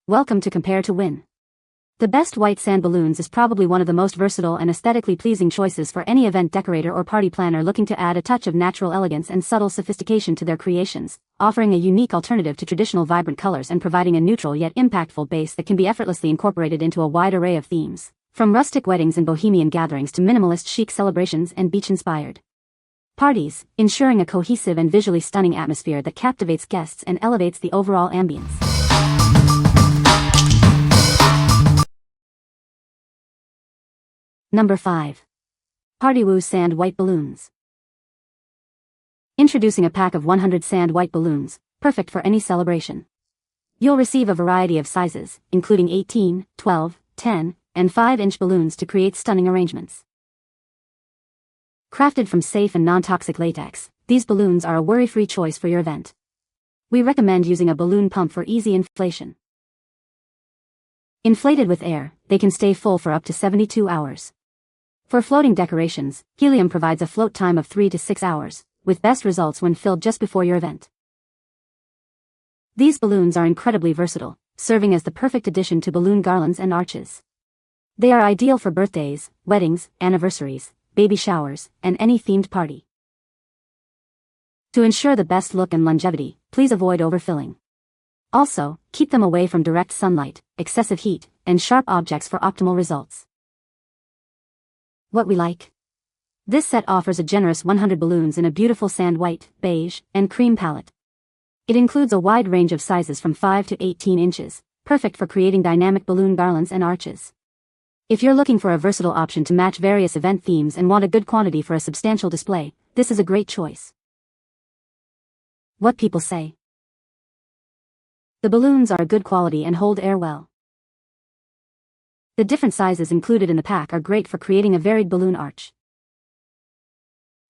Welcome to Compare to Win. The Best White Sand Balloons is probably one of the most versatile and aesthetically pleasing choices for any event decorator or party planner looking to add a touch of natural elegance and subtle sophistication to their creations, offering a unique alternative to traditional vibrant colors and providing a neutral yet impactful base that can be effortlessly incorporated into a wide array of themes, from rustic weddings and bohemian gatherings to minimalist chic celebrations and beach-inspired parties, ensuring a cohesive and visually stunning atmosphere that captivates guests and elevates the overall ambience. Number 5. PartyWoo Sand White Balloons. Introducing a pack of 100 sand white balloons, perfect for any celebration. You'll receive a variety of sizes, including 18, 12, 10, and 5-inch balloons to create stunning arrangements. Crafted from safe and non-toxic latex, these balloons are a worry-free choice for your event. We recommend using a balloon pump for easy inflation. Inflated with air, they can stay full for up to 72 hours. For floating decorations, helium provides a float time of 3 to 6 hours, with best results when filled just before your event. These balloons are incredibly versatile, serving as the perfect addition to balloon garlands and arches. They are ideal for birthdays, weddings, anniversaries, baby showers, and any themed party. To ensure the best look and longevity, please avoid overfilling. Also, keep them away from direct sunlight, excessive heat, and sharp objects for optimal results. What we like. This set offers a generous 100 balloons in a beautiful sand white, beige, and cream palette. It includes a wide range of sizes from 5 to 18 inches, perfect for creating dynamic balloon garlands and arches. If you're looking for a versatile option to match various event themes and want a good quantity for a substantial display, this is a great choice. What people say. The balloons are good quality and hold air well. The different sizes included in the pack are great for creating a varied balloon arch.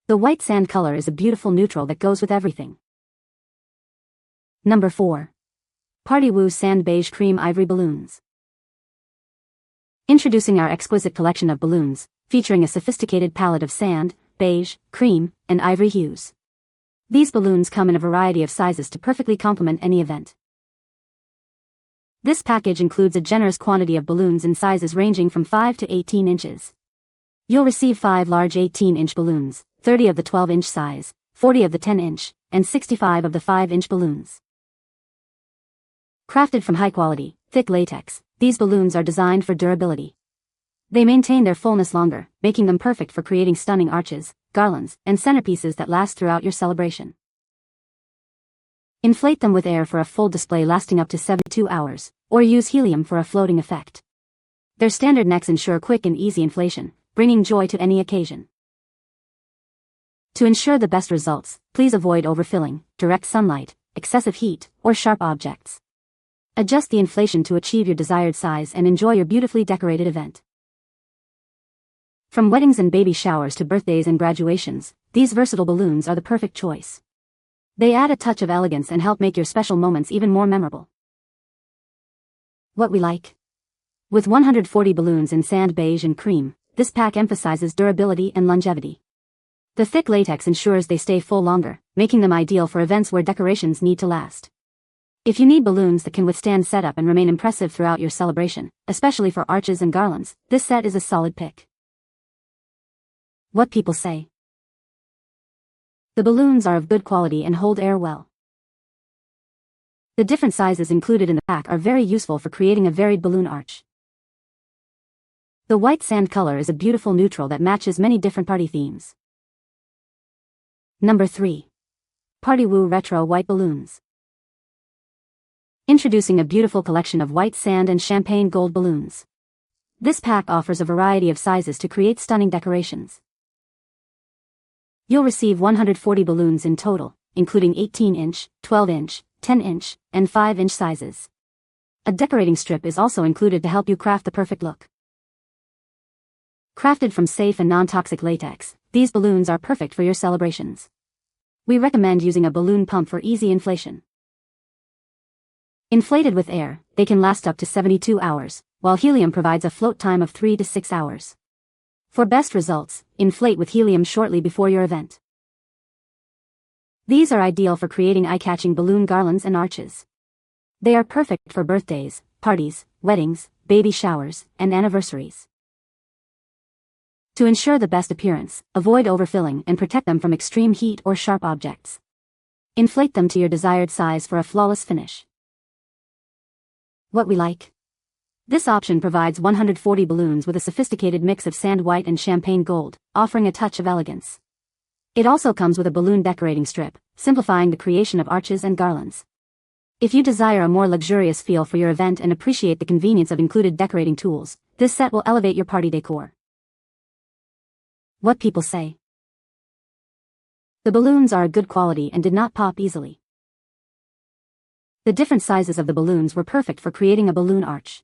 The white sand color is a beautiful neutral that goes with everything. Number 4. PartyWoo Sand Beige Cream Ivory Balloons. Introducing our exquisite collection of balloons, featuring a sophisticated palette of sand, beige, cream, and ivory hues. These balloons come in a variety of sizes to perfectly complement any event. This package includes a generous quantity of balloons in sizes ranging from 5 to 18 inches. You'll receive 5 large 18-inch balloons, 30 of the 12-inch size, 40 of the 10-inch, and 65 of the 5-inch balloons. Crafted from high-quality, thick latex, these balloons are designed for durability. They maintain their fullness longer, making them perfect for creating stunning arches, garlands, and centerpieces that last throughout your celebration. Inflate them with air for a full display lasting up to 72 hours, or use helium for a floating effect. Their standard necks ensure quick and easy inflation, bringing joy to any occasion. To ensure the best results, please avoid overfilling, direct sunlight, excessive heat, or sharp objects. Adjust the inflation to achieve your desired size and enjoy your beautifully decorated event. From weddings and baby showers to birthdays and graduations, these versatile balloons are the perfect choice. They add a touch of elegance and help make your special moments even more memorable. What we like. With 140 balloons in sand beige and cream, this pack emphasizes durability and longevity. The thick latex ensures they stay full longer, making them ideal for events where decorations need to last. If you need balloons that can withstand setup and remain impressive throughout your celebration, especially for arches and garlands, this set is a solid pick. What people say. The balloons are of good quality and hold air well. The different sizes included in the pack are very useful for creating a varied balloon arch. The white sand color is a beautiful neutral that matches many different party themes. Number 3. PartyWoo Retro White Balloons. Introducing a beautiful collection of white sand and champagne gold balloons. This pack offers a variety of sizes to create stunning decorations. You'll receive 140 balloons in total, including 18-inch, 12-inch, 10-inch, and 5-inch sizes. A decorating strip is also included to help you craft the perfect look. Crafted from safe and non-toxic latex, these balloons are perfect for your celebrations. We recommend using a balloon pump for easy inflation. Inflated with air, they can last up to 72 hours, while helium provides a float time of 3 to 6 hours. For best results, inflate with helium shortly before your event. These are ideal for creating eye-catching balloon garlands and arches. They are perfect for birthdays, parties, weddings, baby showers, and anniversaries. To ensure the best appearance, avoid overfilling and protect them from extreme heat or sharp objects. Inflate them to your desired size for a flawless finish. What we like. This option provides 140 balloons with a sophisticated mix of sand white and champagne gold, offering a touch of elegance. It also comes with a balloon decorating strip, simplifying the creation of arches and garlands. If you desire a more luxurious feel for your event and appreciate the convenience of included decorating tools, this set will elevate your party decor. What people say. The balloons are good quality and did not pop easily. The different sizes of the balloons were perfect for creating a balloon arch.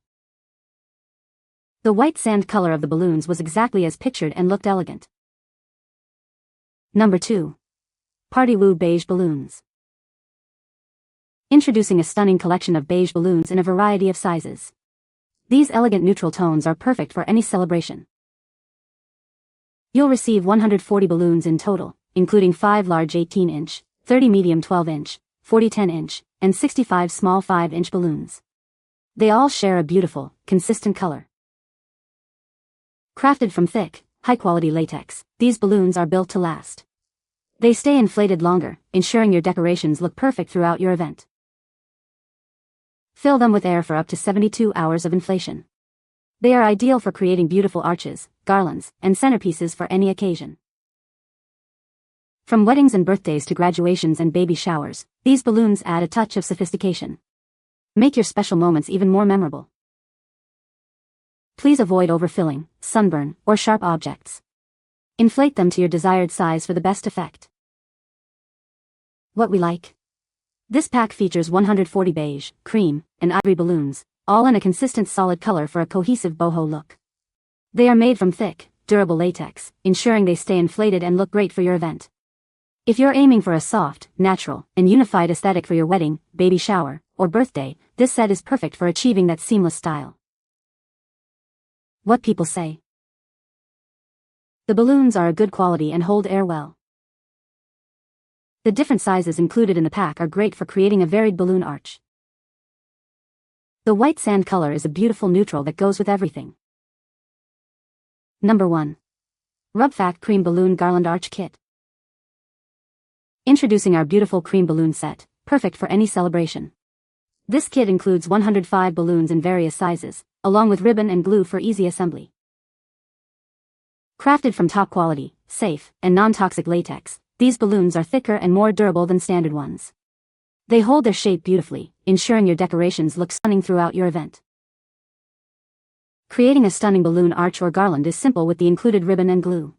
The white sand color of the balloons was exactly as pictured and looked elegant. Number 2. PartyWoo Beige Balloons. Introducing a stunning collection of beige balloons in a variety of sizes. These elegant neutral tones are perfect for any celebration. You'll receive 140 balloons in total, including 5 large 18-inch, 30 medium 12-inch, 40 10-inch, and 65 small 5-inch balloons. They all share a beautiful, consistent color. Crafted from thick, high-quality latex, these balloons are built to last. They stay inflated longer, ensuring your decorations look perfect throughout your event. Fill them with air for up to 72 hours of inflation. They are ideal for creating beautiful arches, garlands, and centerpieces for any occasion. From weddings and birthdays to graduations and baby showers, these balloons add a touch of sophistication. Make your special moments even more memorable. Please avoid overfilling, sunburn, or sharp objects. Inflate them to your desired size for the best effect. What we like. This pack features 140 beige, cream, and ivory balloons, all in a consistent solid color for a cohesive boho look. They are made from thick, durable latex, ensuring they stay inflated and look great for your event. If you're aiming for a soft, natural, and unified aesthetic for your wedding, baby shower, or birthday, this set is perfect for achieving that seamless style. What people say. The balloons are a good quality and hold air well. The different sizes included in the pack are great for creating a varied balloon arch. The white sand color is a beautiful neutral that goes with everything. Number 1. RUBFAC Cream Balloon Garland Arch Kit. Introducing our beautiful cream balloon set, perfect for any celebration. This kit includes 105 balloons in various sizes, along with ribbon and glue for easy assembly. Crafted from top quality, safe, and non-toxic latex, these balloons are thicker and more durable than standard ones. They hold their shape beautifully, ensuring your decorations look stunning throughout your event. Creating a stunning balloon arch or garland is simple with the included ribbon and glue.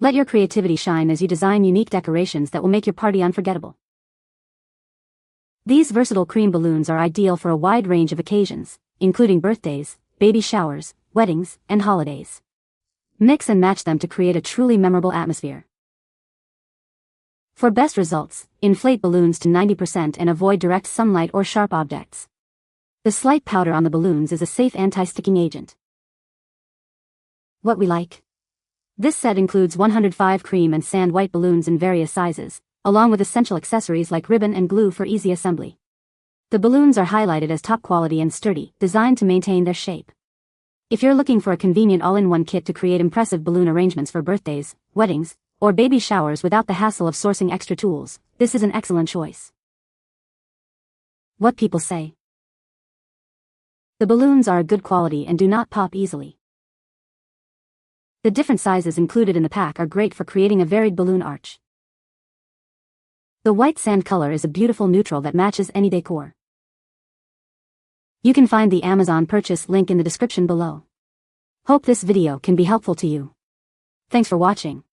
Let your creativity shine as you design unique decorations that will make your party unforgettable. These versatile cream balloons are ideal for a wide range of occasions, including birthdays, baby showers, weddings, and holidays. Mix and match them to create a truly memorable atmosphere. For best results, inflate balloons to 90% and avoid direct sunlight or sharp objects. The slight powder on the balloons is a safe anti-sticking agent. What we like. This set includes 105 cream and sand white balloons in various sizes, along with essential accessories like ribbon and glue for easy assembly. The balloons are highlighted as top quality and sturdy, designed to maintain their shape. If you're looking for a convenient all-in-one kit to create impressive balloon arrangements for birthdays, weddings, or baby showers without the hassle of sourcing extra tools, this is an excellent choice. What people say. The balloons are good quality and do not pop easily. The different sizes included in the pack are great for creating a varied balloon arch. The white sand color is a beautiful neutral that matches any decor. You can find the Amazon purchase link in the description below. Hope this video can be helpful to you. Thanks for watching.